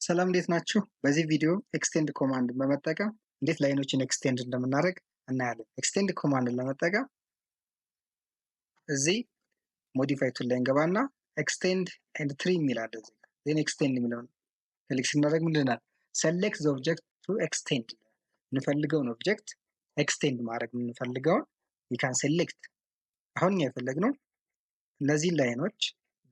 ሰላም እንዴት ናችሁ? በዚህ ቪዲዮ ኤክስቴንድ ኮማንድ በመጠቀም እንዴት ላይኖችን ኤክስቴንድ እንደምናደርግ እናያለን። ኤክስቴንድ ኮማንድን ለመጠቀም እዚህ ሞዲፋይ ቱል ላይ እንገባና ኤክስቴንድ ኤንድ ትሪ የሚል አለ። እዚህ ኤክስቴንድ የሚለውን ክሊክ ስናደርግ ምንድናል? ሰሌክት ዘ ኦብጀክት ቱ ኤክስቴንድ የምንፈልገውን ኦብጀክት ኤክስቴንድ ማድረግ የምንፈልገውን ይካን ሴሌክት። አሁን እኛ የፈለግነው እነዚህን ላይኖች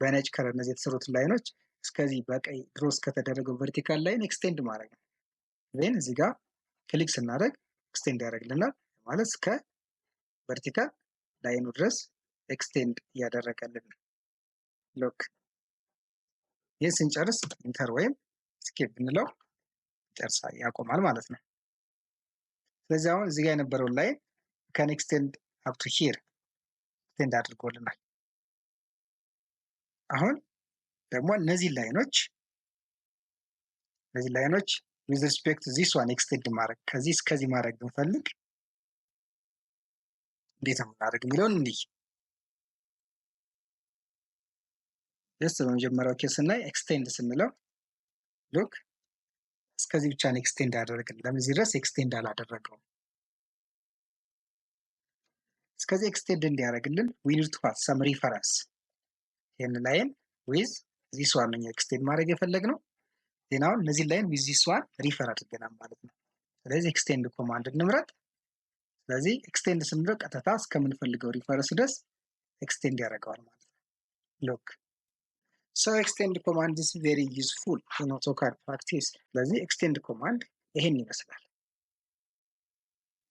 በነጭ ከለር እነዚህ የተሰሩትን ላይኖች እስከዚህ በቀይ ድሮስ ከተደረገው ቨርቲካል ላይን ኤክስቴንድ ማድረግ ነው። ዜን እዚህ ጋር ክሊክ ስናደርግ ኤክስቴንድ ያደርግልናል ማለት እስከ ቨርቲካል ላይኑ ድረስ ኤክስቴንድ እያደረገልን ነው። ሎክ ይህን ስንጨርስ ኢንተር ወይም ስኬፕ ብንለው ጨርሳ ያቆማል ማለት ነው። ስለዚህ አሁን እዚህ ጋር የነበረውን ላይን ከን ኤክስቴንድ አፕ ቱ ሂር ኤክስቴንድ አድርጎልናል። አሁን ደግሞ እነዚህ ላይኖች with respect to this one ኤክስቴንድ ማድረግ ከዚህ እስከዚህ ማድረግ ብንፈልግ እንዴት ነው የምናደርግ የሚለውን እንይ። በመጀመሪያው ኬስ ስናይ ኤክስቴንድ ስንለው ሉክ እስከዚህ ብቻ ነው ኤክስቴንድ ያደረግልን። ለዚህ ድረስ ኤክስቴንድ አላደረገውም። እስከዚህ ኤክስቴንድ እንዲያደርግልን we need to have some reference። ይህን ላይን with this one ነው ኤክስቴንድ ማድረግ የፈለግነው። ዜናውን እነዚህ ላይን with this one ሪፈር አድርገናል ማለት ነው። ስለዚህ ኤክስቴንድ ኮማንድ እንምረጥ። ስለዚህ ኤክስቴንድ ስንለው ቀጥታ እስከምንፈልገው ሪፈረንስ ድረስ ኤክስቴንድ ያደርገዋል ማለት ነው። ሎክ so extend command is very useful in AutoCAD practice። ስለዚህ ኤክስቴንድ ኮማንድ ይሄን ይመስላል።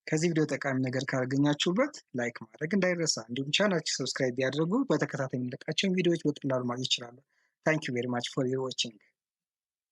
ከዚህ ቪዲዮ ጠቃሚ ነገር ካገኛችሁበት ላይክ ማድረግ እንዳይረሳ፣ እንዲሁም ቻናላችንን ሰብስክራይብ ያድርጉ። በተከታታይ የምንለቃቸውን ቪዲዮዎች በቀላሉ ማግኘት ይችላሉ። Thank you very much for your watching።